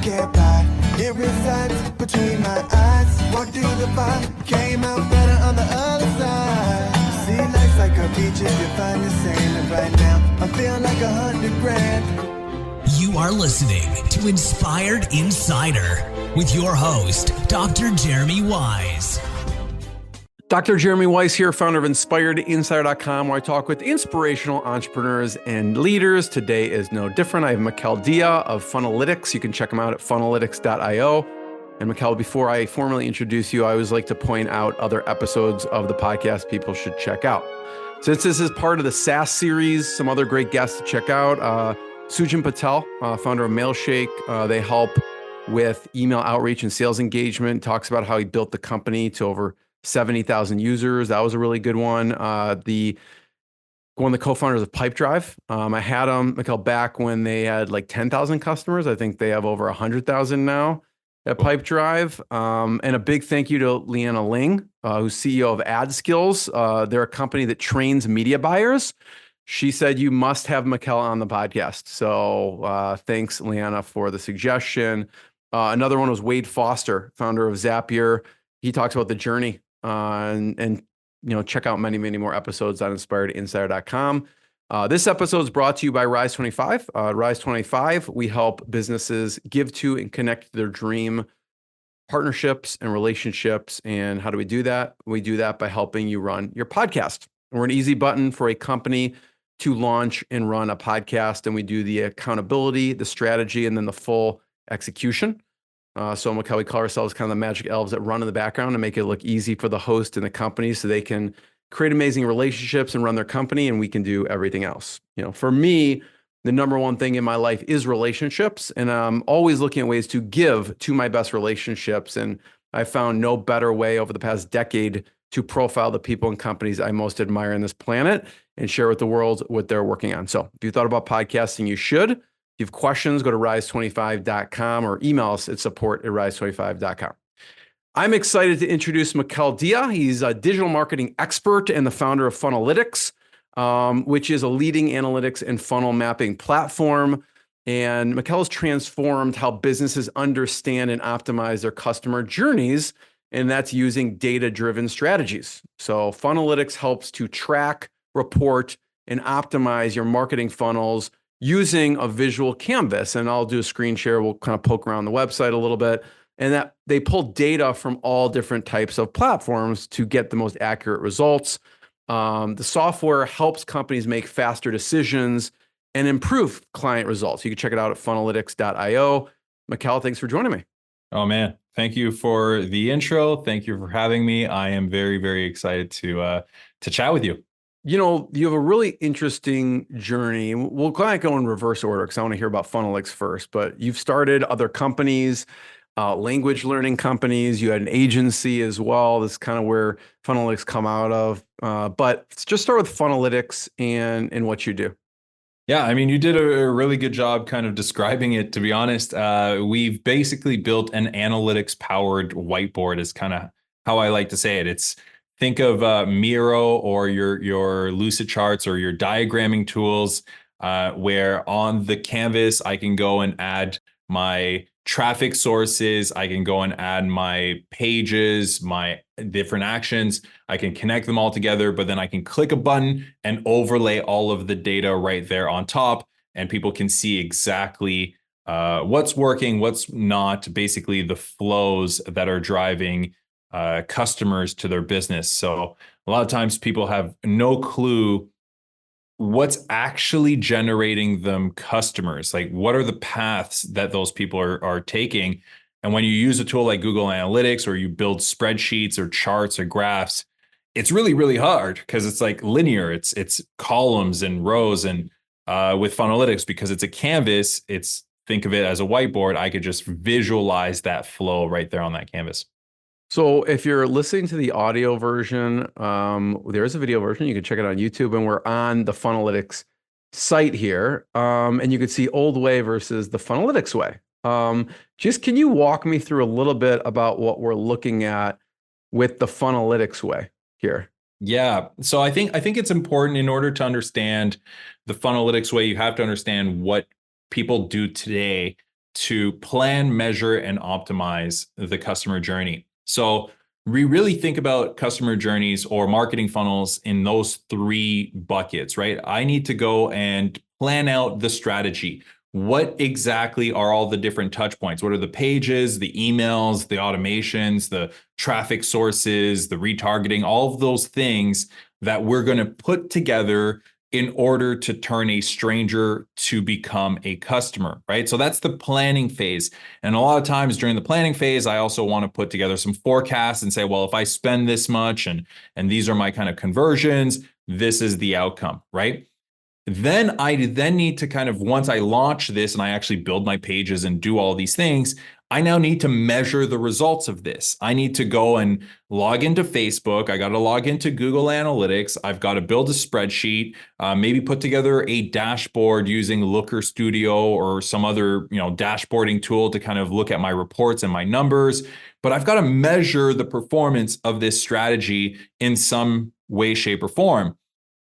can't buy. It resides between my eyes. Walked through the fire, came out better on the other side. See, life's like a beach if you find the sand. And right now, I feel like 100 grand. You are listening to Inspired Insider with your host, Dr. Jeremy Wise. Dr. Jeremy Wise here, founder of InspiredInsider.com, where I talk with inspirational entrepreneurs and leaders. Today is no different. I have Mikael Dia of Funnelytics. You can check him out at funnelytics.io. And Mikael, before I formally introduce you, I always like to point out other episodes of the podcast people should check out. Since this is part of the SaaS series, some other great guests to check out. Sujin Patel, founder of Mailshake. They help with email outreach and sales engagement. Talks about how he built the company to over 70,000 users. That was a really good one. One of the co-founders of Pipedrive. I had them, Mikael, back when they had like 10,000 customers. I think they have over 100,000 now at Pipedrive. And a big thank you to Leanna Ling, who's CEO of Ad Skills. They're a company that trains media buyers. She said, you must have Mikael on the podcast. So thanks, Leanna, for the suggestion. Another one was Wade Foster, founder of Zapier. He talks about the journey. And check out many, many more episodes on InspiredInsider.com. This episode is brought to you by Rise25. Rise25, we help businesses give to and connect to their dream partnerships and relationships. And how do we do that? We do that by helping you run your podcast. We're an easy button for a company to launch and run a podcast. And we do the accountability, the strategy, and then the full execution. So Mikael, we call ourselves kind of the magic elves that run in the background to make it look easy for the host and the company so they can create amazing relationships and run their company, and we can do everything else. For me, the number one thing in my life is relationships, and I'm always looking at ways to give to my best relationships. And I found no better way over the past decade to profile the people and companies I most admire on this planet and share with the world what they're working on. So if you thought about podcasting, you should. If you have questions, go to rise25.com or email us at support@rise25.com. I'm excited to introduce Mikael Dia. He's a digital marketing expert and the founder of Funnelytics, which is a leading analytics and funnel mapping platform. And Mikael has transformed how businesses understand and optimize their customer journeys, and that's using data-driven strategies. So Funnelytics helps to track, report, and optimize your marketing funnels using a visual canvas. And I'll do a screen share. We'll kind of poke around the website a little bit. And that they pull data from all different types of platforms to get the most accurate results. The software helps companies make faster decisions and improve client results. You can check it out at funnelytics.io. Mikael, thanks for joining me. Oh, man. Thank you for the intro. Thank you for having me. I am very, very excited to chat with you. You have a really interesting journey. We'll kind of go in reverse order because I want to hear about Funnelytics first, but you've started other companies, language learning companies. You had an agency as well. This is kind of where Funnelytics come out of. But let's just start with Funnelytics and what you do. Yeah, I mean, you did a really good job kind of describing it, to be honest. We've basically built an analytics-powered whiteboard is kind of how I like to say it. Think of Miro or your Lucid Charts or your diagramming tools, where on the canvas, I can go and add my traffic sources. I can go and add my pages, my different actions. I can connect them all together, but then I can click a button and overlay all of the data right there on top. And people can see exactly what's working, what's not, basically the flows that are driving customers to their business. So a lot of times people have no clue what's actually generating them customers. Like, what are the paths that those people are taking? And when you use a tool like Google Analytics, or you build spreadsheets or charts or graphs, it's really, really hard because it's like linear. It's columns and rows. And with Funnelytics, because it's a canvas, think of it as a whiteboard. I could just visualize that flow right there on that canvas. So if you're listening to the audio version, there is a video version. You can check it on YouTube, and we're on the Funnelytics site here. And you can see old way versus the Funnelytics way. Just can you walk me through a little bit about what we're looking at with the Funnelytics way here? Yeah. So I think it's important, in order to understand the Funnelytics way, you have to understand what people do today to plan, measure, and optimize the customer journey. So we really think about customer journeys or marketing funnels in those three buckets, right? I need to go and plan out the strategy. What exactly are all the different touch points? What are the pages, the emails, the automations, the traffic sources, the retargeting, all of those things that we're going to put together in order to turn a stranger to become a customer, right? So that's the planning phase. And a lot of times during the planning phase, I also want to put together some forecasts and say, well, if I spend this much and these are my kind of conversions, this is the outcome, right? Then I need to kind of, once I launch this and I actually build my pages and do all these things, I now need to measure the results of this. I need to go and log into Facebook. I got to log into Google Analytics. I've got to build a spreadsheet, maybe put together a dashboard using Looker Studio or some other, dashboarding tool to kind of look at my reports and my numbers. But I've got to measure the performance of this strategy in some way, shape, or form.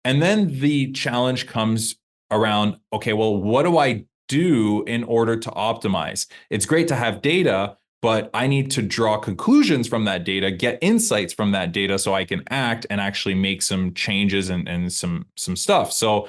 And then the challenge comes around, okay, well, what do I do in order to optimize? It's great to have data, but I need to draw conclusions from that data, get insights from that data so I can act and actually make some changes and some stuff. So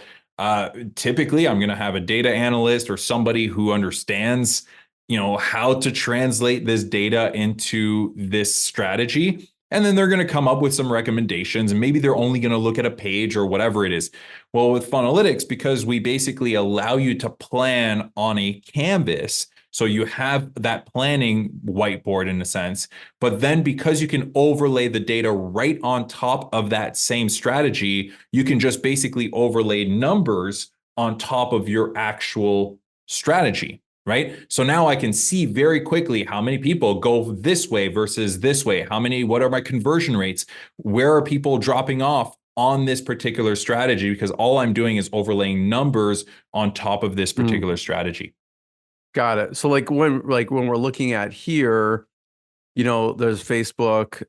typically I'm going to have a data analyst or somebody who understands, how to translate this data into this strategy. And then they're going to come up with some recommendations, and maybe they're only going to look at a page or whatever it is. Well, with Funnelytics, because we basically allow you to plan on a canvas, so you have that planning whiteboard in a sense, but then because you can overlay the data right on top of that same strategy, you can just basically overlay numbers on top of your actual strategy. Right. So now I can see very quickly how many people go this way versus this way. What are my conversion rates? Where are people dropping off on this particular strategy? Because all I'm doing is overlaying numbers on top of this particular strategy. Got it. So when we're looking at here, there's Facebook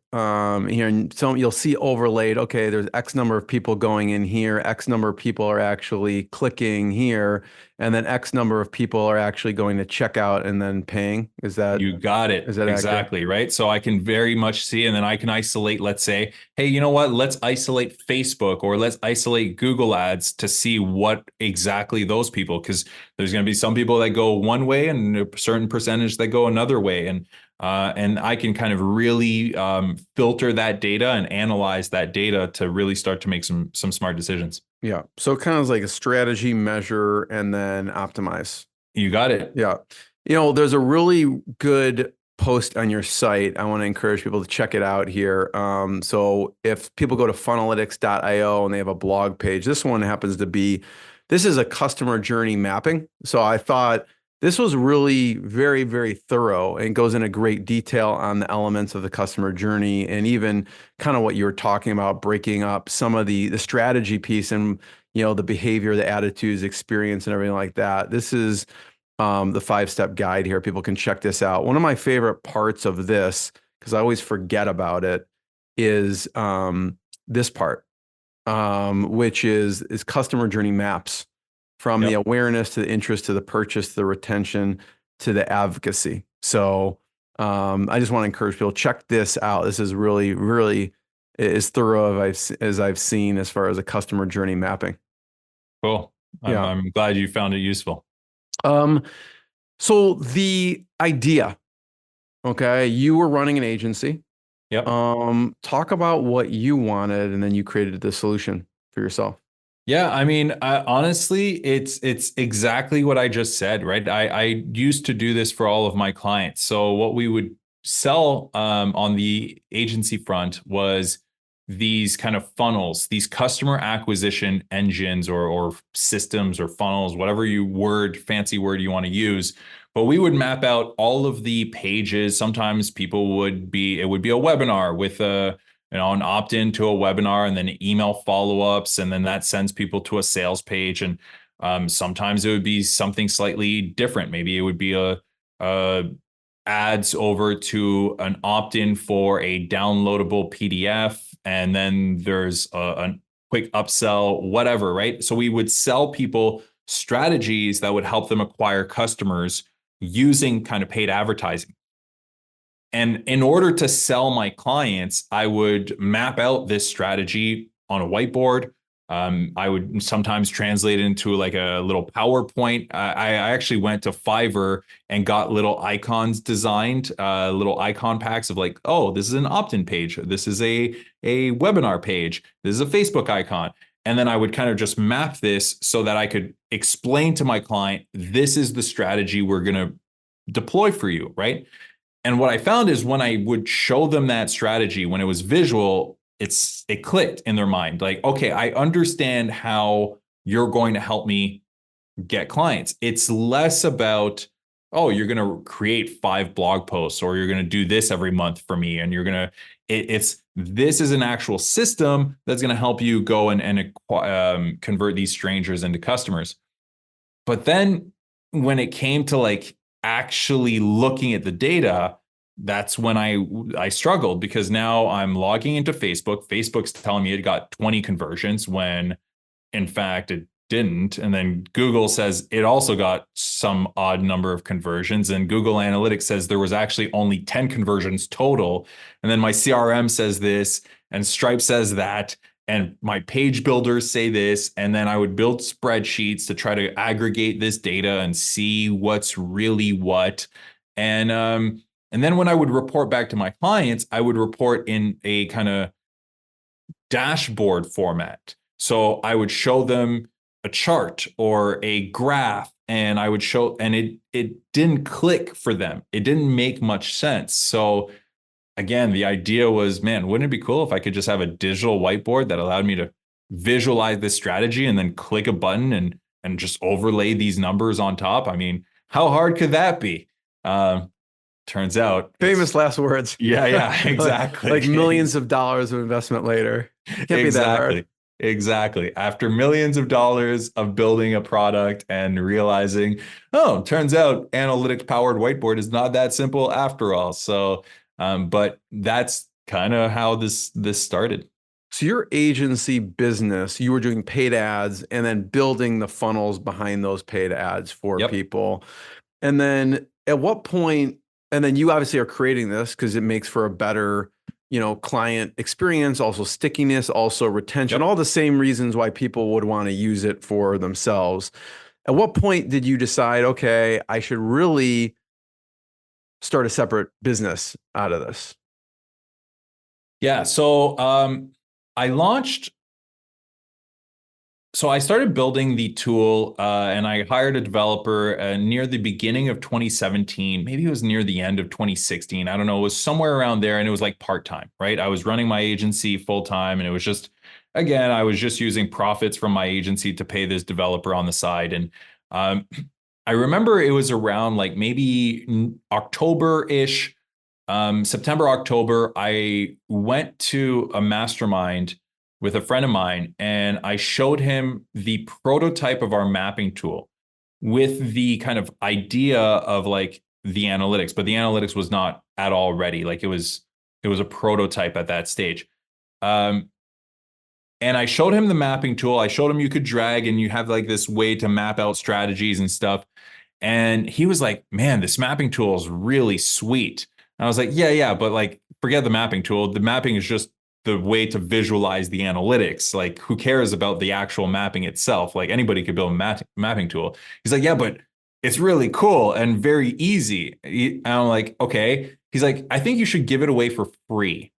here, and so you'll see overlaid. Okay, there's X number of people going in here. X number of people are actually clicking here, and then X number of people are actually going to check out and then paying. Is that you got it? Is that exactly accurate? Right? So I can very much see, and then I can isolate. Let's say, hey, you know what? Let's isolate Facebook or let's isolate Google Ads to see what exactly those people, because there's going to be some people that go one way and a certain percentage that go another way, and I can kind of really filter that data and analyze that data to really start to make some smart decisions. Yeah. So kind of like a strategy, measure, and then optimize. You got it. Yeah. There's a really good post on your site. I want to encourage people to check it out here. So if people go to funnelytics.io and they have a blog page, this is a customer journey mapping. So I thought this was really very, very thorough and goes into great detail on the elements of the customer journey, and even kind of what you were talking about, breaking up some of the strategy piece and, the behavior, the attitudes, experience, and everything like that. This is the 5-step guide here. People can check this out. One of my favorite parts of this, because I always forget about it, is this part, which is customer journey maps. From the awareness to the interest to the purchase to the retention to the advocacy. So I just want to encourage people, check this out. This is really, really as thorough as I've seen as far as a customer journey mapping. Cool. I'm glad you found it useful. So the idea, okay, you were running an agency. Yep. Talk about what you wanted, and then you created the solution for yourself. Yeah, I mean, honestly, it's exactly what I just said, right? I used to do this for all of my clients. So what we would sell on the agency front was these kind of funnels, these customer acquisition engines or systems or funnels, whatever fancy word you want to use. But we would map out all of the pages. Sometimes it would be a webinar with an opt-in to a webinar and then email follow-ups, and then that sends people to a sales page. And sometimes it would be something slightly different. Maybe it would be a ads over to an opt-in for a downloadable PDF, and then there's a quick upsell, whatever, right? So we would sell people strategies that would help them acquire customers using kind of paid advertising. And in order to sell my clients, I would map out this strategy on a whiteboard. I would sometimes translate it into like a little PowerPoint. I actually went to Fiverr and got little icons designed, little icon packs of like, oh, this is an opt-in page. This is a webinar page. This is a Facebook icon. And then I would kind of just map this so that I could explain to my client, this is the strategy we're going to deploy for you, right? And what I found is when I would show them that strategy, when it was visual, it clicked in their mind. Like, okay, I understand how you're going to help me get clients. It's less about, oh, you're going to create 5 blog posts, or you're going to do this every month for me. And you're going to, this is an actual system that's going to help you go and convert these strangers into customers. But then when it came to like actually looking at the data, that's when I struggled, because now I'm logging into Facebook. Facebook's telling me it got 20 conversions when in fact it didn't. And then Google says it also got some odd number of conversions. And Google Analytics says there was actually only 10 conversions total. And then my CRM says this, and Stripe says that, and my page builders say this. And then I would build spreadsheets to try to aggregate this data and see what's really what. And then when I would report back to my clients, I would report in a kind of dashboard format. So I would show them a chart or a graph, and I would show, and it didn't click for them. It didn't make much sense. So again, the idea was, man, wouldn't it be cool if I could just have a digital whiteboard that allowed me to visualize this strategy and then click a button and just overlay these numbers on top? I mean, how hard could that be? Turns out, famous last words. Yeah, exactly. like millions of dollars of investment later. Can't be that hard. Exactly. After millions of dollars of building a product and realizing, oh, turns out analytics powered whiteboard is not that simple after all. So, but that's kind of how this started. So your agency business, you were doing paid ads and then building the funnels behind those paid ads for people. And then at what point, and then you obviously are creating this because it makes for a better, client experience, also stickiness, also retention, all the same reasons why people would want to use it for themselves. At what point did you decide, okay, I should really start a separate business out of this? Yeah. So I started building the tool and I hired a developer near the beginning of 2017. Maybe it was near the end of 2016. I don't know. It was somewhere around there, and it was like part-time, right? I was running my agency full-time, and it was just, again, I was just using profits from my agency to pay this developer on the side. And I remember it was around like maybe October-ish, September, October, I went to a mastermind with a friend of mine, and I showed him the prototype of our mapping tool with the kind of idea of like the analytics, but the analytics was not at all ready. Like it was a prototype at that stage. And I showed him the mapping tool. I showed him you could drag and you have like this way to map out strategies and stuff. And he was like, man, this mapping tool is really sweet. And I was like, yeah, but like, forget the mapping tool. The mapping is just the way to visualize the analytics. Like, who cares about the actual mapping itself? Like, anybody could build a mapping tool. He's like, yeah, but it's really cool and very easy. And I'm like, okay. He's like, I think you should give it away for free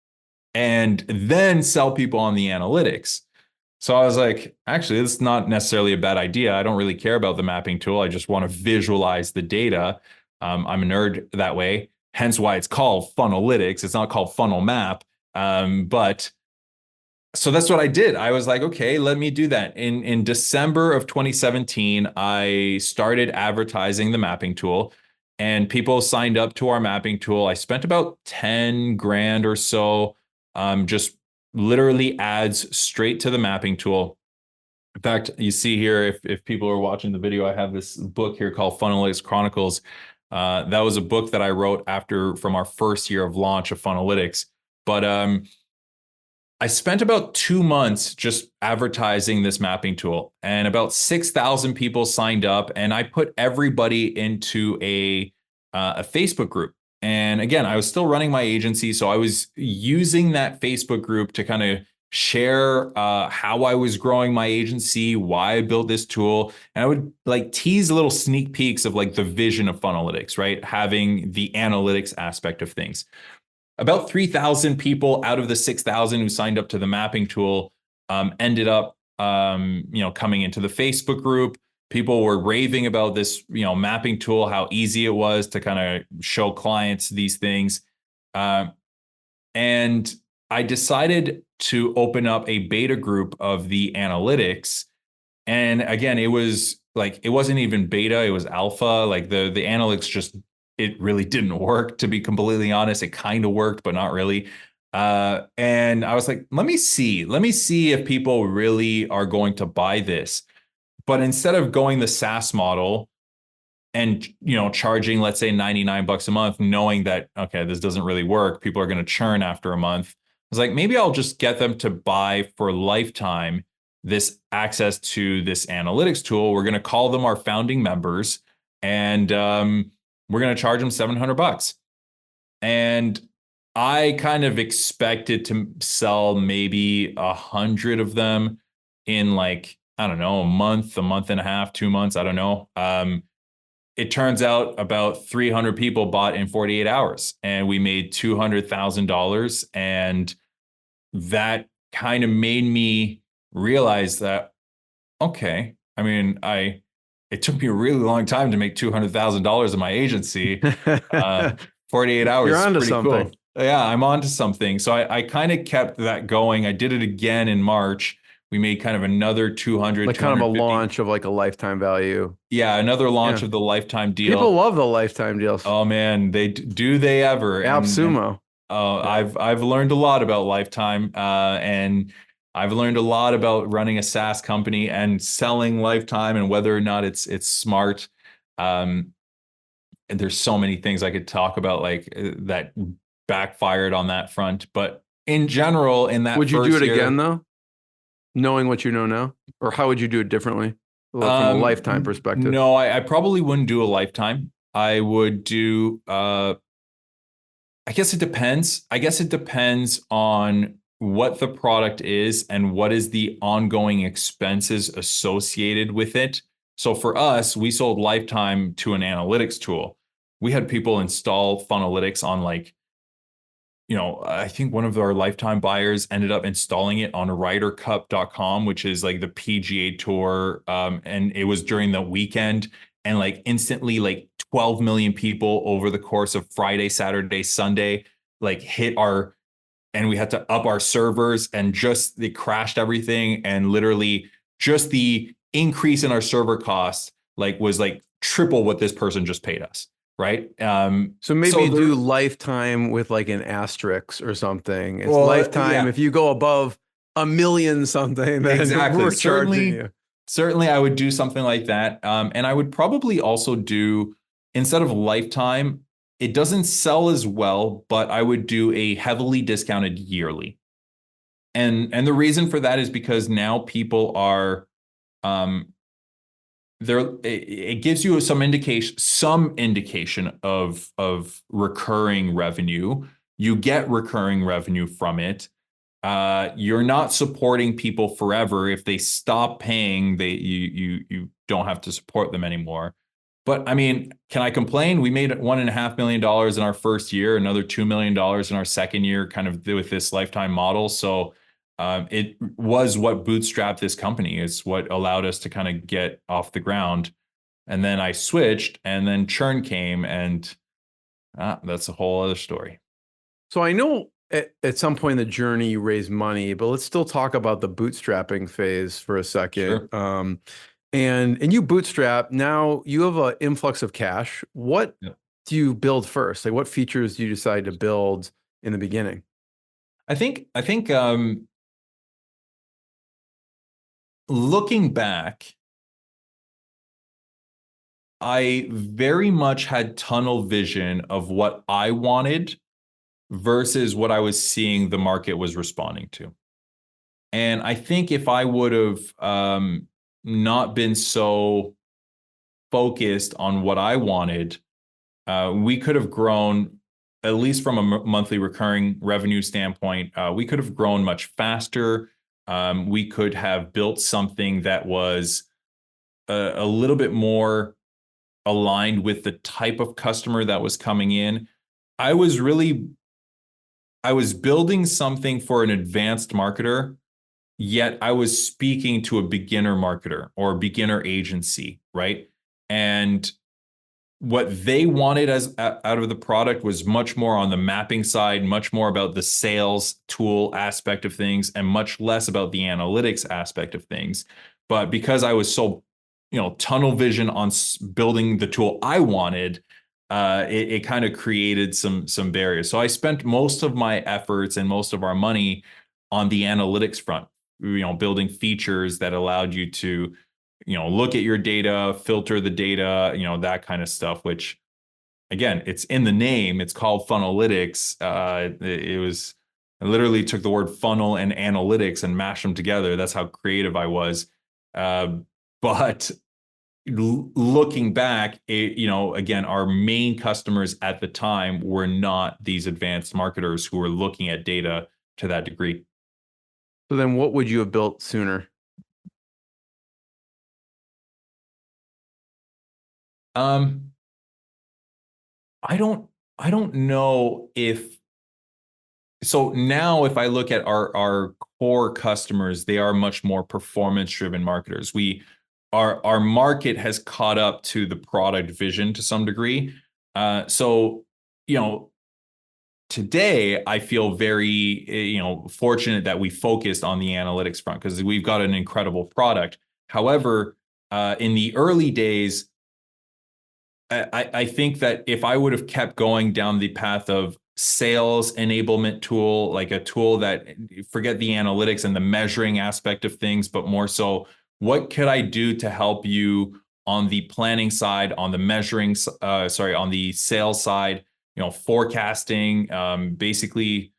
and then sell people on the analytics. So I was like, actually, this is not necessarily a bad idea. I don't really care about the mapping tool. I just want to visualize the data. I'm a nerd that way. Hence why it's called Funnelytics. It's not called Funnel Map. But so that's what I did. I was like, okay, let me do that. In December of 2017, I started advertising the mapping tool, and people signed up to our mapping tool. I spent about 10 grand or so, just literally ads straight to the mapping tool. In fact, you see here, if people are watching the video, I have this book here called Funnelytics Chronicles. That was a book that I wrote from our first year of launch of Funnelytics. But I spent about 2 months just advertising this mapping tool, and about 6,000 people signed up, and I put everybody into a Facebook group. And again, I was still running my agency, so I was using that Facebook group to kind of share how I was growing my agency, why I built this tool, and I would like tease little sneak peeks of like the vision of Funnelytics, right? Having the analytics aspect of things. About 3,000 people out of the 6,000 who signed up to the mapping tool ended up, coming into the Facebook group. People were raving about this, mapping tool, how easy it was to kind of show clients these things. And I decided to open up a beta group of the analytics. And again, it was like, it wasn't even beta, it was alpha. Like the analytics just, it really didn't work, to be completely honest. It kind of worked, but not really. And I was like, let me see if people really are going to buy this. But instead of going the SaaS model and, charging, let's say $99 a month, knowing that, okay, this doesn't really work, people are going to churn after a month. I was like, maybe I'll just get them to buy for lifetime this access to this analytics tool. We're going to call them our founding members, and we're going to charge them $700. And I kind of expected to sell maybe 100 of them in like, I don't know, a month and a half, 2 months. I don't know. It turns out about 300 people bought in 48 hours, and we made $200,000. And that kind of made me realize that, okay, I mean, it took me a really long time to make $200,000 in my agency. 48 hours. You're onto pretty something. Cool. Yeah, I'm onto something. So I kind of kept that going. I did it again in March. We made kind of another 200, like kind of a launch of like a lifetime value. Yeah, another launch of the lifetime deal. People love the lifetime deals. Oh man, do they ever? AppSumo. I've learned a lot about lifetime, and I've learned a lot about running a SaaS company and selling lifetime and whether or not it's smart. And there's so many things I could talk about like that backfired on that front. But in general, in that would you first do it year, again though? Knowing what you know now, or how would you do it differently from a lifetime perspective? No, I probably wouldn't do a lifetime. I would do. I guess it depends. I guess it depends on what the product is and what is the ongoing expenses associated with it. So for us, we sold lifetime to an analytics tool. We had people install Funnelytics on like, I think one of our lifetime buyers ended up installing it on RyderCup.com, which is like the PGA Tour. And it was during the weekend, and like instantly like 12 million people over the course of Friday, Saturday, Sunday, like hit and we had to up our servers, and just they crashed everything. And literally just the increase in our server costs like was like triple what this person just paid us. Right. So maybe you do lifetime with like an asterisk or something. It's lifetime. Yeah. If you go above 1 million something, then exactly. we're charging you. Certainly I would do something like that. And I would probably also do, instead of lifetime, it doesn't sell as well, but I would do a heavily discounted yearly. And the reason for that is because now people are, it gives you some indication of recurring revenue. You get recurring revenue from it. You're not supporting people forever. If they stop paying, you don't have to support them anymore. But I mean, can I complain? We made $1.5 million in our first year, another $2 million in our second year, kind of with this lifetime model. So it was what bootstrapped this company. It's what allowed us to kind of get off the ground. And then I switched, and then churn came, and that's a whole other story. So I know at some point in the journey you raised money, but let's still talk about the bootstrapping phase for a second. Sure. And you bootstrap. Now you have an influx of cash. What do you build first? Like, what features do you decide to build in the beginning? I think looking back, I very much had tunnel vision of what I wanted versus what I was seeing the market was responding to. And I think if I would have not been so focused on what I wanted, we could have grown, at least from a monthly recurring revenue standpoint, we could have grown much faster. We could have built something that was a little bit more aligned with the type of customer that was coming in. I was building something for an advanced marketer, yet I was speaking to a beginner marketer or beginner agency, right? And what they wanted as out of the product was much more on the mapping side, much more about the sales tool aspect of things, and much less about the analytics aspect of things. But because I was so, tunnel vision on building the tool I wanted, it kind of created some barriers. So I spent most of my efforts and most of our money on the analytics front, building features that allowed you to look at your data, filter the data, that kind of stuff, which again, it's in the name, it's called Funnelytics. I literally took the word funnel and analytics and mashed them together. That's how creative I was. But looking back, again, our main customers at the time were not these advanced marketers who were looking at data to that degree. So then what would you have built sooner? I don't know if so now if I look at our core customers, they are much more performance driven marketers. Our market has caught up to the product vision to some degree. So today I feel very fortunate that we focused on the analytics front because we've got an incredible product. However, in the early days, I think that if I would have kept going down the path of sales enablement tool, like a tool that forget the analytics and the measuring aspect of things, but more so, what could I do to help you on the planning side, on the measuring, on the sales side, forecasting, basically,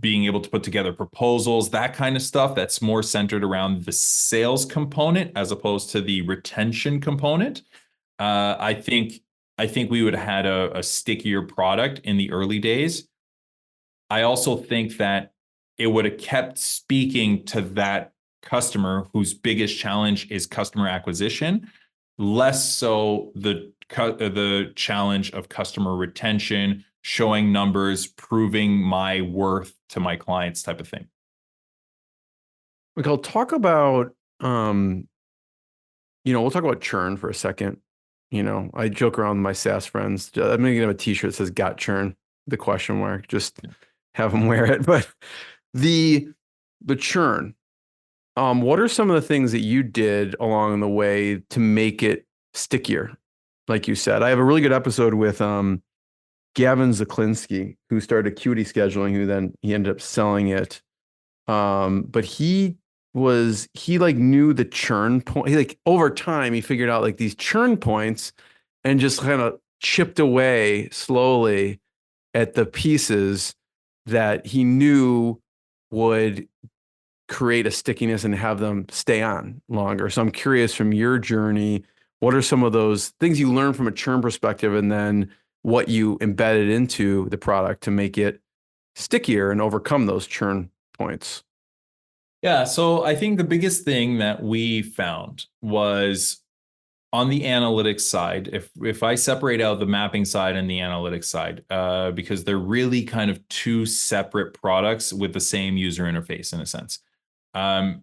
being able to put together proposals, that kind of stuff that's more centered around the sales component as opposed to the retention component. I think we would have had a stickier product in the early days. I also think that it would have kept speaking to that customer whose biggest challenge is customer acquisition, less so the challenge of customer retention, showing numbers, proving my worth to my clients type of thing. Mikael, talk about, we'll talk about churn for a second. I joke around with my SaaS friends. I'm going to get them a t-shirt that says "Got churn," the question mark, just have them wear it. But the churn, what are some of the things that you did along the way to make it stickier? Like you said, I have a really good episode with Gavin Zaklinski, who started Acuity Scheduling, who then he ended up selling it. But he knew the churn point. Over time, he figured out these churn points and just kind of chipped away slowly at the pieces that he knew would create a stickiness and have them stay on longer. So I'm curious, from your journey, what are some of those things you learned from a churn perspective, and then what you embedded into the product to make it stickier and overcome those churn points? Yeah, so I think the biggest thing that we found was on the analytics side, if I separate out the mapping side and the analytics side, because they're really kind of two separate products with the same user interface in a sense, and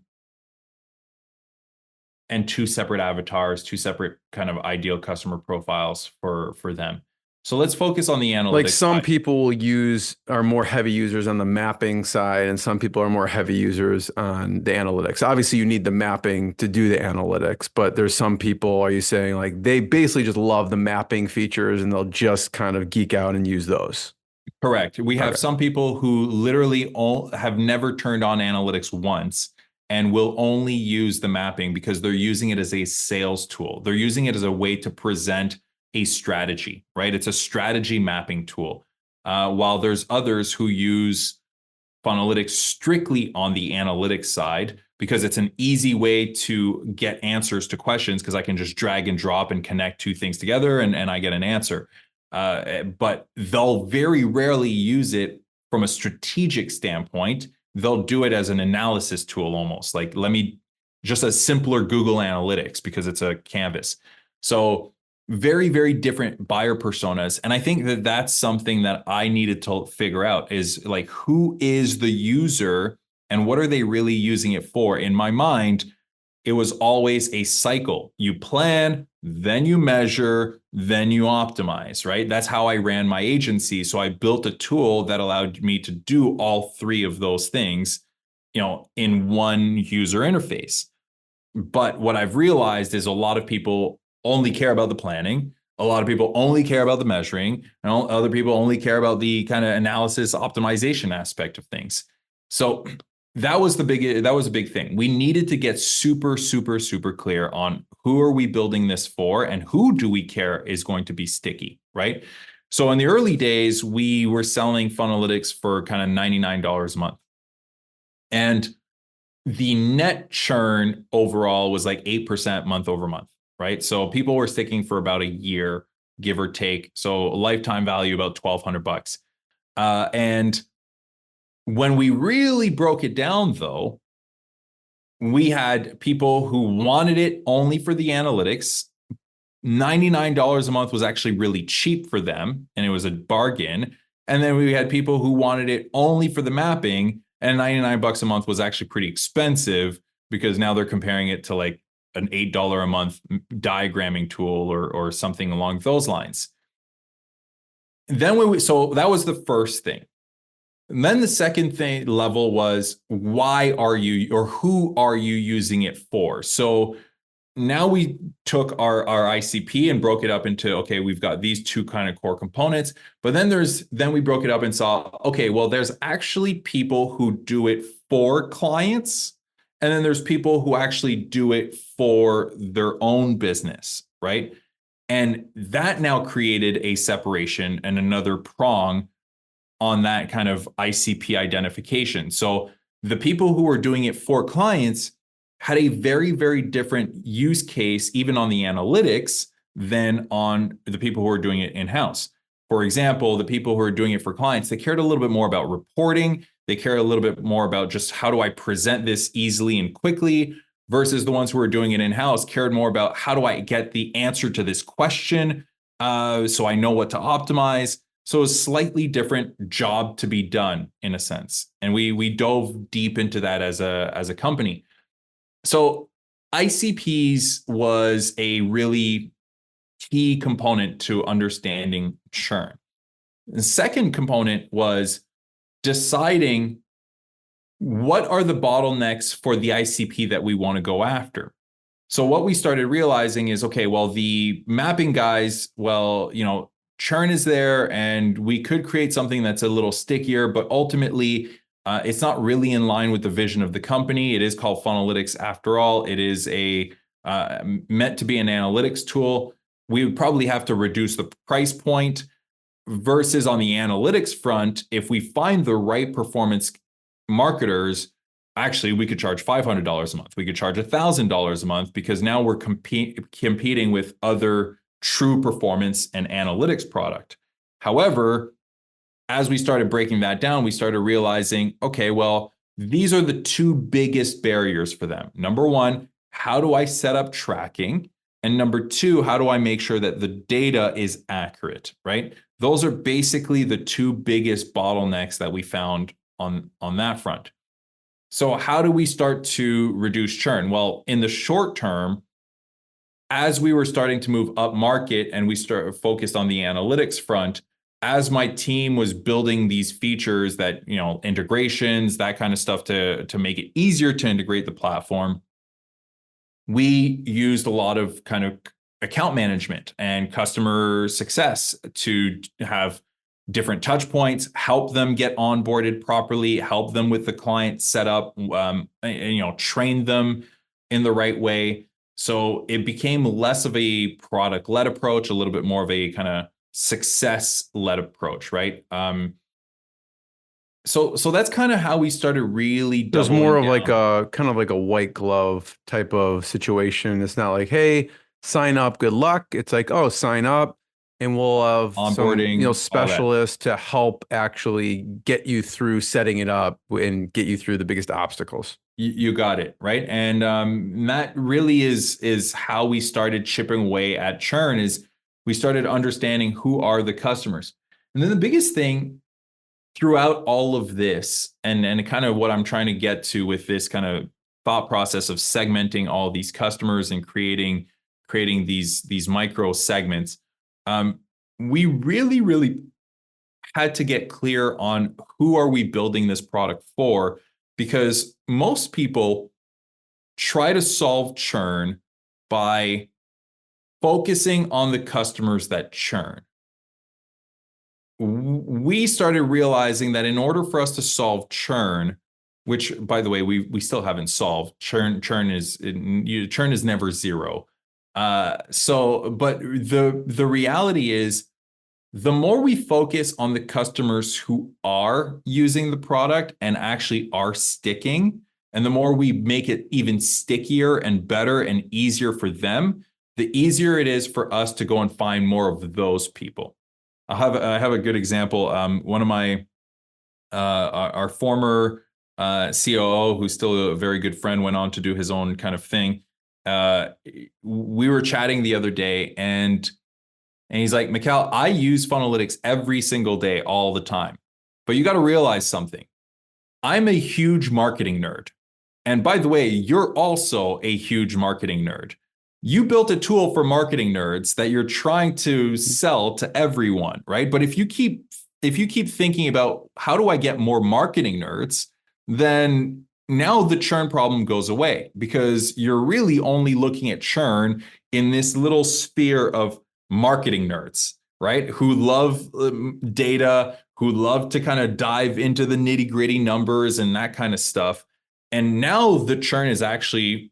two separate avatars, two separate kind of ideal customer profiles for them. So let's focus on the analytics. Some people are more heavy users on the mapping side, and some people are more heavy users on the analytics. Obviously, you need the mapping to do the analytics, but there's some people, are you saying they basically just love the mapping features and they'll just kind of geek out and use those? Correct. We have some people who literally have never turned on analytics once and will only use the mapping because they're using it as a sales tool. They're using it as a way to present a strategy, right? It's a strategy mapping tool. While there's others who use Funnelytics strictly on the analytics side because it's an easy way to get answers to questions because I can just drag and drop and connect two things together and I get an answer. But they'll very rarely use it from a strategic standpoint. They'll do it as an analysis tool almost. Like, just a simpler Google Analytics because it's a canvas. So very, very different buyer personas. And I think that that's something that I needed to figure out is like, who is the user and what are they really using it for? In my mind, it was always a cycle. You plan, then you measure, then you optimize, right? That's how I ran my agency. So I built a tool that allowed me to do all three of those things, in one user interface. But what I've realized is a lot of people only care about the planning. A lot of people only care about the measuring, and other people only care about the kind of analysis optimization aspect of things. So that was a big thing. We needed to get super, super, super clear on who are we building this for and who do we care is going to be sticky, right? So in the early days, we were selling Funnelytics for kind of $99 a month. And the net churn overall was like 8% month over month, right? So people were sticking for about a year, give or take. So lifetime value about $1,200. And when we really broke it down, though, we had people who wanted it only for the analytics. $99 a month was actually really cheap for them, and it was a bargain. And then we had people who wanted it only for the mapping, and $99 a month was actually pretty expensive because now they're comparing it to like an $8 a month diagramming tool or something along those lines. So that was the first thing. And then the second level was, why are you, or who are you using it for? So now we took our ICP and broke it up into, okay, we've got these two kind of core components, but then we broke it up and saw, okay, well, there's actually people who do it for clients, and then there's people who actually do it for their own business, right? And that now created a separation and another prong on that kind of ICP identification. So the people who were doing it for clients had a very, very different use case, even on the analytics, than on the people who are doing it in-house. For example, the people who are doing it for clients, they cared a little bit more about reporting. They care a little bit more about just how do I present this easily and quickly, versus the ones who are doing it in-house cared more about how do I get the answer to this question so I know what to optimize. So a slightly different job to be done in a sense. And we dove deep into that as a company. So ICPs was a really key component to understanding churn. The second component was deciding what are the bottlenecks for the ICP that we want to go after. So what we started realizing is, okay, well, the mapping guys, churn is there and we could create something that's a little stickier, but ultimately it's not really in line with the vision of the company. It is called Funnelytics after all. It is meant to be an analytics tool. We would probably have to reduce the price point, versus on the analytics front, if we find the right performance marketers, actually we could charge $500 a month. We could charge $1,000 a month because now we're competing with other true performance and analytics product. However, as we started breaking that down, we started realizing, okay, well, these are the two biggest barriers for them. Number one, how do I set up tracking? And number two, how do I make sure that the data is accurate, right? Those are basically the two biggest bottlenecks that we found on that front. So how do we start to reduce churn? Well, in the short term, as we were starting to move up market and we focused on the analytics front, as my team was building these features that, integrations, that kind of stuff to make it easier to integrate the platform, we used a lot of kind of account management and customer success to have different touch points, help them get onboarded properly, help them with the client setup, train them in the right way. So it became less of a product-led approach, a little bit more of a kind of success-led approach, right? So that's kind of how we started really There's more doubling of like down. a kind of like a white glove type of situation. It's not like, hey, sign up, good luck. It's like, oh, sign up, and we'll have some, Onboarding, all that. specialists to help actually get you through setting it up and get you through the biggest obstacles. You got it, right? And that really is how we started chipping away at churn. Is we started understanding who are the customers. And then the biggest thing throughout all of this, and kind of what I'm trying to get to with this kind of thought process of segmenting all these customers and creating these micro segments, we really had to get clear on who are we building this product for, because most people try to solve churn by focusing on the customers that churn. We started realizing that in order for us to solve churn, which by the way we still haven't solved, churn is never zero. But the reality is, the more we focus on the customers who are using the product and actually are sticking, and the more we make it even stickier and better and easier for them, the easier it is for us to go and find more of those people. I have a good example. One of my our former COO, who's still a very good friend, went on to do his own kind of thing. We were chatting the other day, and he's like, Mikael, I use Funnelytics every single day, all the time. But you got to realize something. I'm a huge marketing nerd. And by the way, you're also a huge marketing nerd. You built a tool for marketing nerds that you're trying to sell to everyone, right? But if you keep thinking about how do I get more marketing nerds, then now the churn problem goes away, because you're really only looking at churn in this little sphere of marketing nerds, right? Who love data, who love to kind of dive into the nitty-gritty numbers and that kind of stuff. And now the churn is actually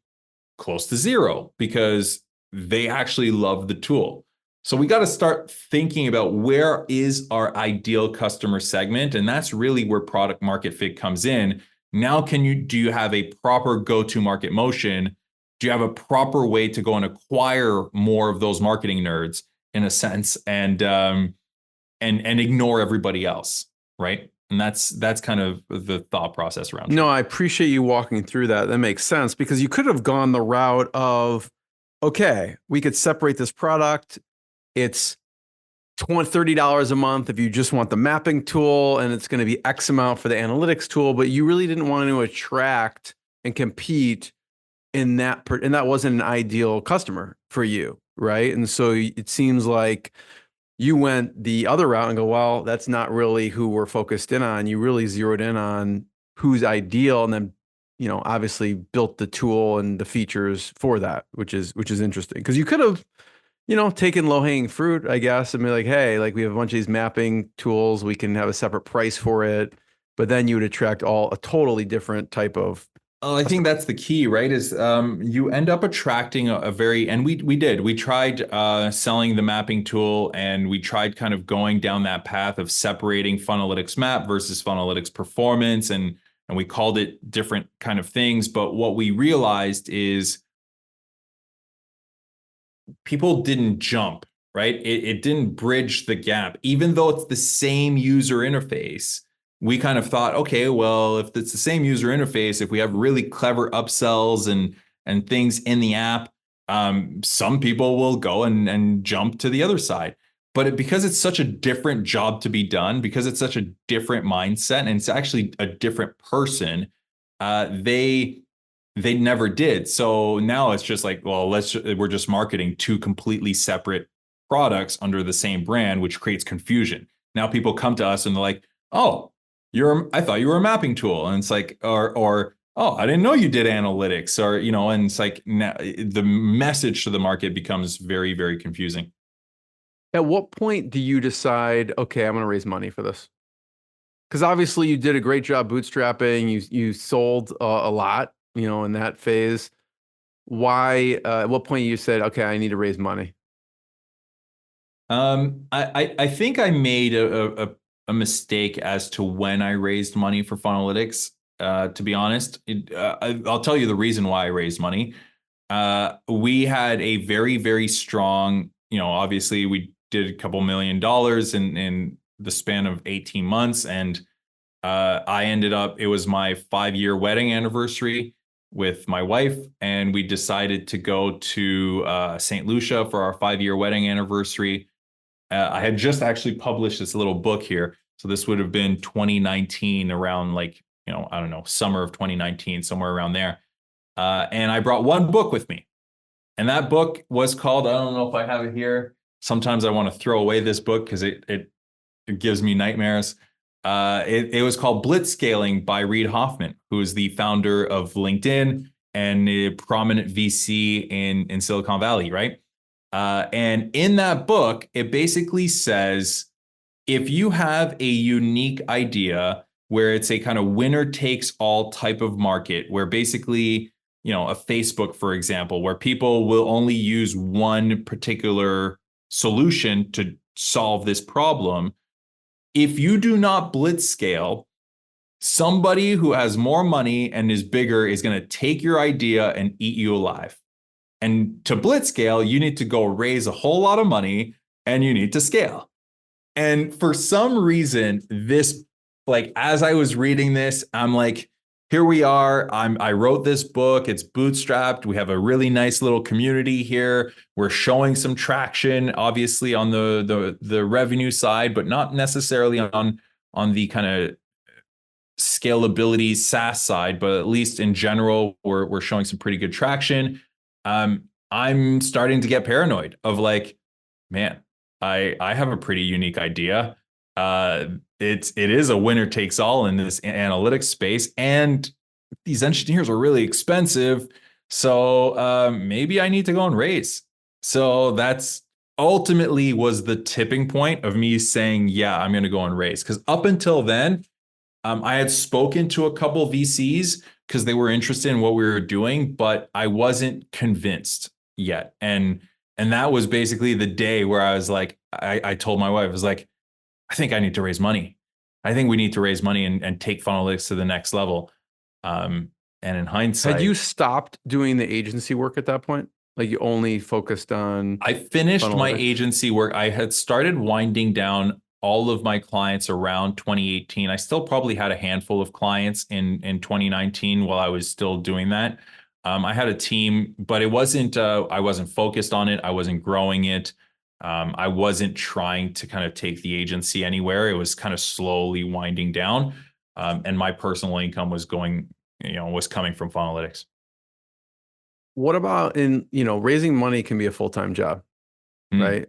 close to zero because they actually love the tool. So we got to start thinking about where is our ideal customer segment, and that's really where product market fit comes in. Now, do you have a proper go-to-market motion? Do you have a proper way to go and acquire more of those marketing nerds, in a sense, and ignore everybody else, right? And that's kind of the thought process around. No, I appreciate you walking through that. That makes sense, because you could have gone the route of, okay, we could separate this product. It's $30 a month if you just want the mapping tool, and it's going to be X amount for the analytics tool, but you really didn't want to attract and compete in that, and that wasn't an ideal customer for you, right? And so it seems like you went the other route and go, well, that's not really who we're focused in on. You really zeroed in on who's ideal, and then, obviously built the tool and the features for that, which is interesting, because you could have, taken low hanging fruit, I guess, and be like, hey, like, we have a bunch of these mapping tools, we can have a separate price for it, but then you would attract a totally different type of. Oh, I think that's the key, right? Is you end up attracting a very, and we tried selling the mapping tool, and we tried kind of going down that path of separating Funnelytics Map versus Funnelytics Performance, and we called it different kind of things. But what we realized is people didn't jump, right? It didn't bridge the gap, even though it's the same user interface. We kind of thought, okay, well, if it's the same user interface, if we have really clever upsells and things in the app, some people will go and jump to the other side. But because it's such a different job to be done, because it's such a different mindset, and it's actually a different person, they never did. So now it's just like, well, we're just marketing two completely separate products under the same brand, which creates confusion. Now people come to us and they're like, oh, I thought you were a mapping tool. And it's like, or, oh, I didn't know you did analytics, or, and it's like, now the message to the market becomes very, very confusing. At what point do you decide, okay, I'm going to raise money for this? Because obviously you did a great job bootstrapping. You sold a lot, in that phase. Why, at what point you said, okay, I need to raise money? I think I made a a mistake as to when I raised money for Funnelytics. To be honest, I'll tell you the reason why I raised money. We had a very, very strong, obviously we did a couple $1 million in the span of 18 months. And I ended up, it was my 5-year wedding anniversary with my wife. And we decided to go to St. Lucia for our 5-year wedding anniversary. I had just actually published this little book here. So this would have been 2019, around like, I don't know, summer of 2019, somewhere around there. And I brought one book with me. And that book was called, I don't know if I have it here. Sometimes I want to throw away this book because it gives me nightmares. It was called Blitzscaling by Reid Hoffman, who is the founder of LinkedIn and a prominent VC in Silicon Valley, right? And in that book, it basically says, if you have a unique idea where it's a kind of winner takes all type of market, where basically, a Facebook, for example, where people will only use one particular solution to solve this problem. If you do not blitzscale, somebody who has more money and is bigger is going to take your idea and eat you alive. And to blitzscale, you need to go raise a whole lot of money and you need to scale. And for some reason, this, like, as I was reading this, I'm like, here we are. I wrote this book. It's bootstrapped. We have a really nice little community here. We're showing some traction, obviously, on the revenue side, but not necessarily on the kind of scalability SaaS side. But at least in general, we're showing some pretty good traction. I'm starting to get paranoid of like, man, I have a pretty unique idea. It is a winner takes all in this analytics space, and these engineers are really expensive. So maybe I need to go and raise. So that's ultimately was the tipping point of me saying, yeah, I'm going to go and raise. Because up until then, I had spoken to a couple VCs because they were interested in what we were doing, but I wasn't convinced yet. And that was basically the day where I was like, I told my wife, I was like, I think I need to raise money. I think we need to raise money and take Funnelytics to the next level. And in hindsight, Had you stopped doing the agency work at that point? Like you only focused on I finished my Funnelytics? agency work. I had started winding down all of my clients around 2018. I still probably had a handful of clients in 2019 while I was still doing that. I had a team, but it wasn't, I wasn't focused on it. I wasn't growing it. I wasn't trying to kind of take the agency anywhere. It was kind of slowly winding down. And my personal income was going, was coming from Funnelytics. What about raising money can be a full-time job, right?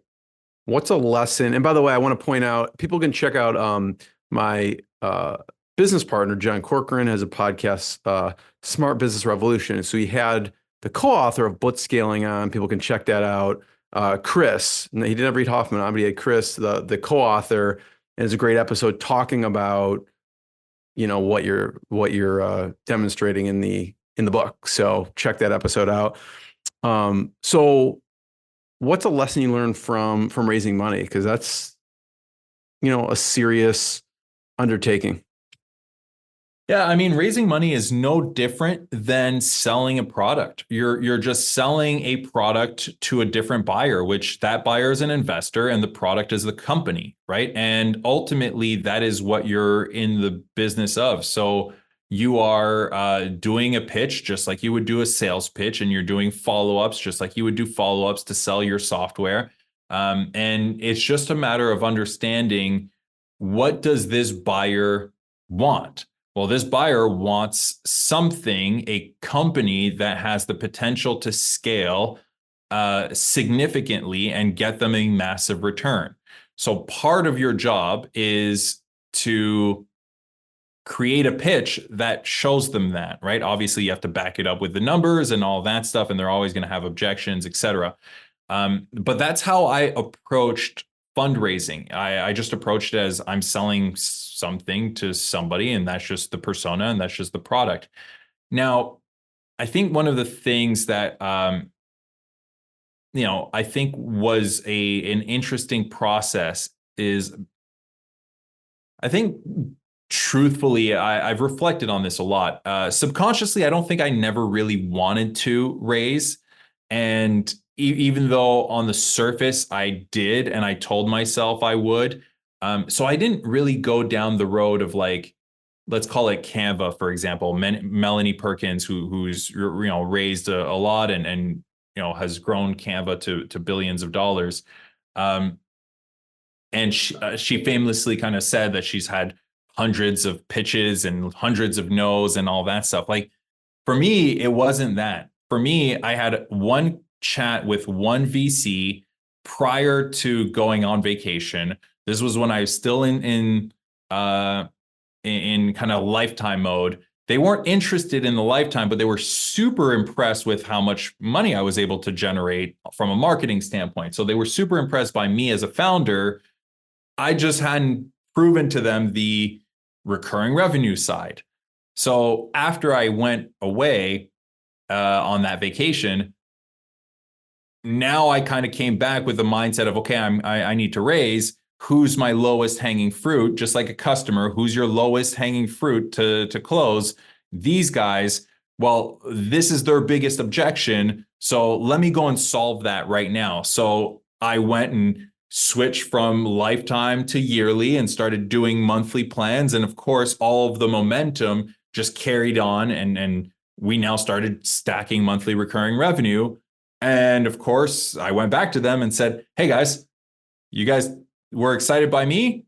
What's a lesson? And by the way, I want to point out, people can check out my business partner, John Corcoran, has a podcast, Smart Business Revolution. So he had the co-author of Blitzscaling on. People can check that out. Chris, he didn't have Reid Hoffman on, but he had Chris, the co-author, and it's a great episode talking about, what you're demonstrating in the book. So check that episode out. So what's a lesson you learned from raising money? Because that's, a serious undertaking. Yeah, I mean, raising money is no different than selling a product. You're just selling a product to a different buyer, which that buyer is an investor and the product is the company, right? And ultimately, that is what you're in the business of. So you are doing a pitch just like you would do a sales pitch, and you're doing follow-ups just like you would do follow-ups to sell your software. And it's just a matter of understanding, what does this buyer want? Well, this buyer wants something, a company that has the potential to scale significantly and get them a massive return. So part of your job is to create a pitch that shows them that, right? Obviously, you have to back it up with the numbers and all that stuff, and they're always going to have objections, et cetera. But that's how I approached fundraising. I just approached it as, I'm selling something to somebody, and that's just the persona and that's just the product. Now, I think one of the things that I think was an interesting process is I think truthfully, I've reflected on this a lot. Subconsciously, I don't think I never really wanted to raise. And even though on the surface I did, and I told myself I would, so I didn't really go down the road of like, let's call it Canva, for example, Melanie Perkins, who's raised a lot and has grown Canva to billions of dollars. And she famously kind of said that she's had hundreds of pitches and hundreds of no's and all that stuff. Like for me, it wasn't that. For me, I had one chat with one VC prior to going on vacation. This was when I was still in kind of lifetime mode. They weren't interested in the lifetime, but they were super impressed with how much money I was able to generate from a marketing standpoint. So they were super impressed by me as a founder. I just hadn't proven to them the recurring revenue side. So after I went away on that vacation, now I kind of came back with the mindset of, okay, I need to raise. Who's my lowest hanging fruit? Just like a customer, who's your lowest hanging fruit to close? These guys, well, this is their biggest objection. So let me go and solve that right now. So I went and switched from lifetime to yearly and started doing monthly plans. And of course, all of the momentum just carried on. And we now started stacking monthly recurring revenue. And of course, I went back to them and said, hey guys, you guys were excited by me.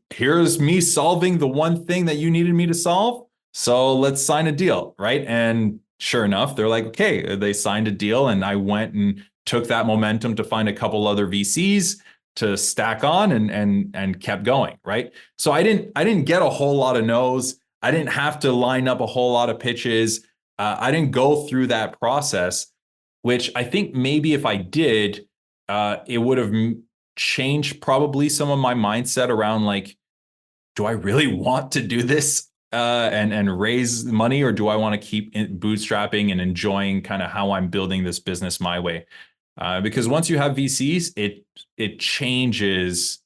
Here's me solving the one thing that you needed me to solve. So let's sign a deal, right? And sure enough, they're like, okay, they signed a deal. And I went and took that momentum to find a couple other VCs to stack on and kept going, right? So I didn't get a whole lot of no's. I didn't have to line up a whole lot of pitches. I didn't go through that process, which I think maybe if I did, it would have changed probably some of my mindset around like, do I really want to do this and raise money, or do I want to keep bootstrapping and enjoying kind of how I'm building this business my way? Because once you have VCs, it changes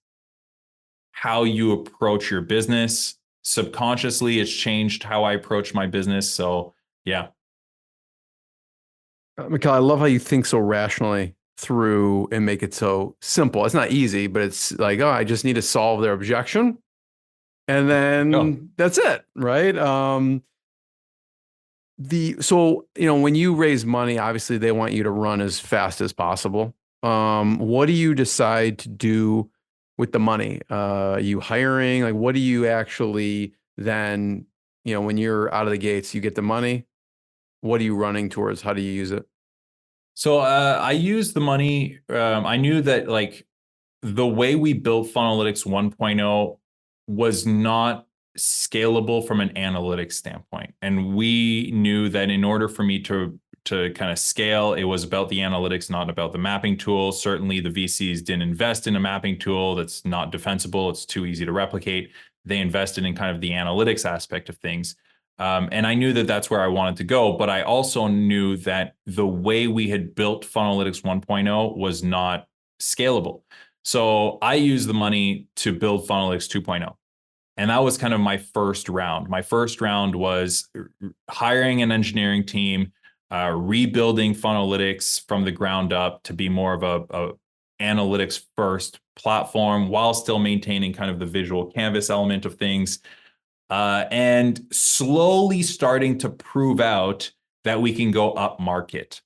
how you approach your business. Subconsciously, it's changed how I approach my business. So yeah. Mikael, I love how you think so rationally through and make it so simple. It's not easy, but it's like, oh, I just need to solve their objection. And then that's it, right? So when you raise money, obviously they want you to run as fast as possible. What do you decide to do with the money? Are you hiring? Like, what do you actually then, when you're out of the gates, you get the money? What are you running towards? How do you use it? So I use the money. I knew that like the way we built Funnelytics 1.0 was not scalable from an analytics standpoint. And we knew that in order for me to kind of scale, it was about the analytics, not about the mapping tool. Certainly the VCs didn't invest in a mapping tool that's not defensible. It's too easy to replicate. They invested in kind of the analytics aspect of things. And I knew that that's where I wanted to go, but I also knew that the way we had built Funnelytics 1.0 was not scalable. So I used the money to build Funnelytics 2.0. And that was kind of my first round. My first round was hiring an engineering team, rebuilding Funnelytics from the ground up to be more of a analytics first platform while still maintaining kind of the visual canvas element of things. And slowly starting to prove out that we can go up market.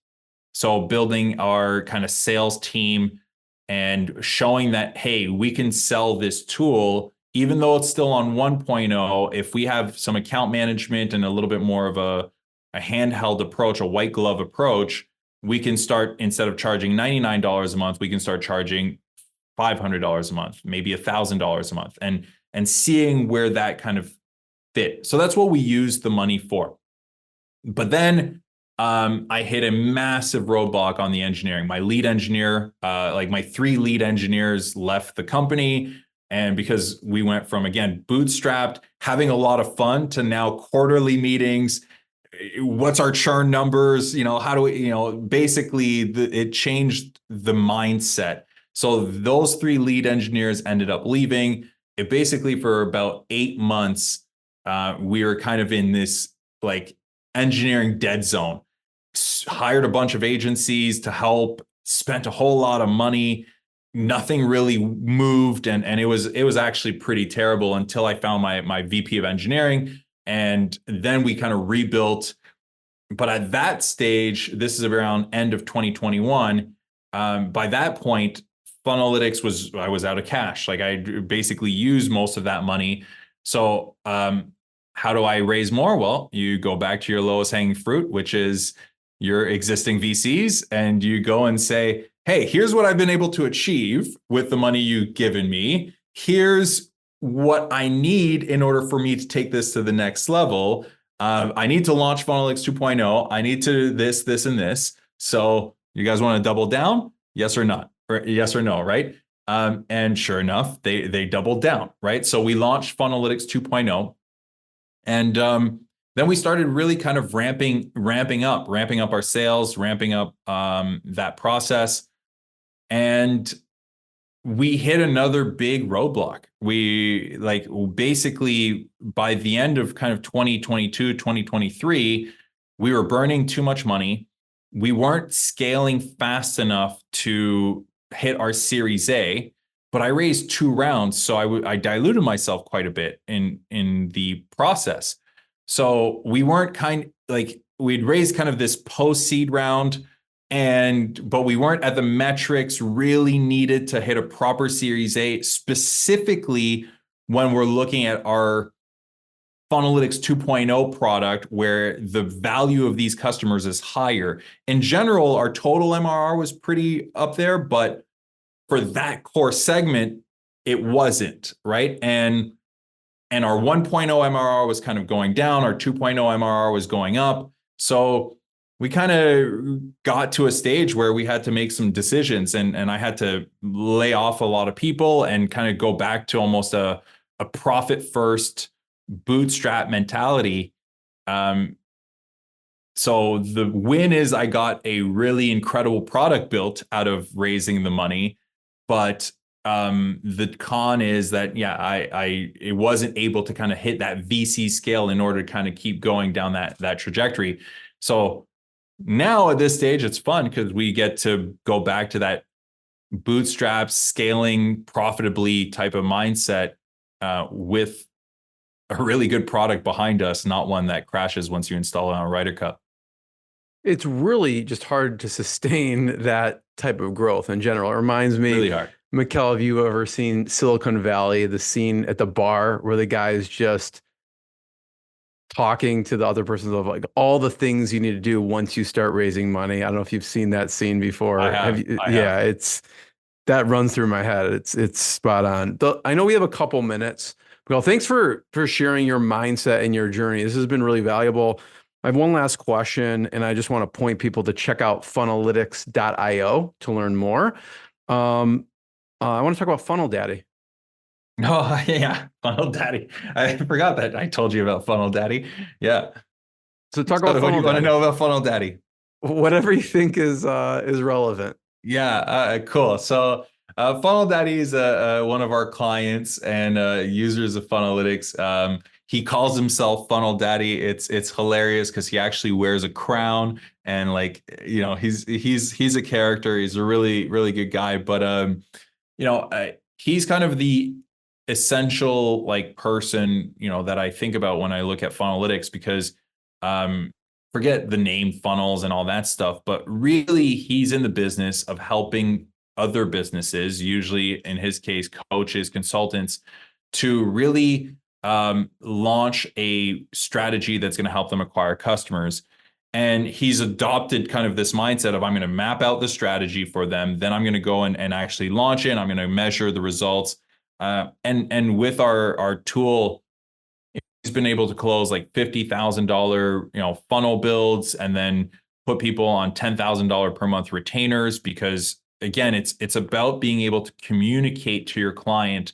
So building our kind of sales team and showing that, hey, we can sell this tool, even though it's still on 1.0, if we have some account management and a little bit more of a handheld approach, a white glove approach, we can start, instead of charging $99 a month, we can start charging $500 a month, maybe $1,000 a month, and seeing where that kind of fit. So that's what we used the money for. But then I hit a massive roadblock on the engineering. My lead engineer, like my 3 lead engineers left the company. And because we went from, again, bootstrapped, having a lot of fun, to now quarterly meetings. What's our churn numbers? How do we, basically it changed the mindset. So those 3 lead engineers ended up leaving. it basically for about 8 months, we were kind of in this like engineering dead zone. Hired a bunch of agencies to help, spent a whole lot of money. Nothing really moved, and it was actually pretty terrible until I found my VP of engineering, and then we kind of rebuilt. But at that stage, this is around end of 2021. By that point, Funnelytics I was out of cash. Like I basically used most of that money. So how do I raise more? Well, you go back to your lowest hanging fruit, which is your existing VCs, and you go and say, hey, here's what I've been able to achieve with the money you've given me. Here's what I need in order for me to take this to the next level. I need to launch Funnelytics 2.0. I need to this, and this. So you guys want to double down? Yes or not? Or yes or no, right? And sure enough, they doubled down, right? So we launched Funnelytics 2.0. And then we started really kind of ramping up our sales, ramping up that process. And we hit another big roadblock. We basically by the end of kind of 2022, 2023, we were burning too much money. We weren't scaling fast enough to hit our Series A, but I raised 2 rounds. So I diluted myself quite a bit in the process. So we weren't we'd raised kind of this post-seed round, but we weren't at the metrics really needed to hit a proper Series A, specifically when we're looking at our Funnelytics 2.0 product, where the value of these customers is higher. In general, our total MRR was pretty up there, but for that core segment, it wasn't, right? And our 1.0 MRR was kind of going down. Our 2.0 MRR was going up. So we kind of got to a stage where we had to make some decisions, and I had to lay off a lot of people and kind of go back to almost a profit first bootstrap mentality. So the win is I got a really incredible product built out of raising the money, but the con is that, it wasn't able to kind of hit that VC scale in order to kind of keep going down that trajectory. So now at this stage, it's fun because we get to go back to that bootstrap scaling profitably type of mindset with a really good product behind us, not one that crashes once you install it on a Ryder Cup. It's really just hard to sustain that type of growth in general. It reminds me, really hard. Mikael, have you ever seen Silicon Valley, the scene at the bar where the guy is just talking to the other person of like all the things you need to do once you start raising money? I don't know if you've seen that scene before. I have. It's that runs through my head. It's spot on. I know we have a couple minutes. Well, thanks for sharing your mindset and your journey. This has been really valuable. I have one last question, and I just want to point people to check out funnelytics.io to learn more. I want to talk about Funnel Daddy. Oh, yeah. Funnel Daddy. I forgot that I told you about Funnel Daddy. Yeah. So talk about Funnel What do you want to Daddy. know about Funnel Daddy? Whatever you think is relevant. Yeah, cool. So Funnel Daddy is one of our clients and users of Funnelytics. He calls himself Funnel Daddy. It's hilarious because he actually wears a crown and he's a character. He's a really, really good guy. But he's kind of the essential person that I think about when I look at Funnelytics, because forget the name funnels and all that stuff, but really he's in the business of helping other businesses, usually in his case coaches, consultants, to really launch a strategy that's going to help them acquire customers. And he's adopted kind of this mindset of, I'm going to map out the strategy for them, then I'm going to go and actually launch it. I'm going to measure the results. And with our tool, he's been able to close like $50,000, funnel builds, and then put people on $10,000 per month retainers, because again, it's about being able to communicate to your client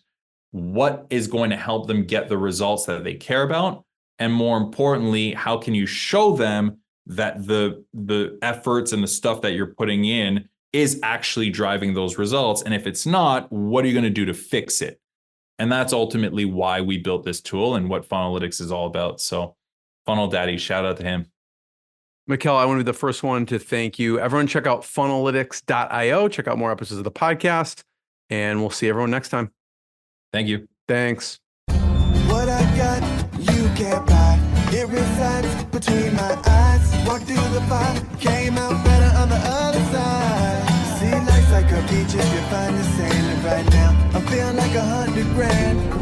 what is going to help them get the results that they care about. And more importantly, how can you show them that the efforts and the stuff that you're putting in is actually driving those results? And if it's not, what are you going to do to fix it? And that's ultimately why we built this tool and what Funnelytics is all about. So Funnel Daddy, shout out to him. Mikael, I want to be the first one to thank you. Everyone check out funnelytics.io. Check out more episodes of the podcast, and we'll see everyone next time. Thank you. Thanks. What I got, you can't buy. It resides between my eyes. Walked through the fire, came out better on the other side. See, life's like a beach if you find the sailing right now. I'm feeling like $100 grand.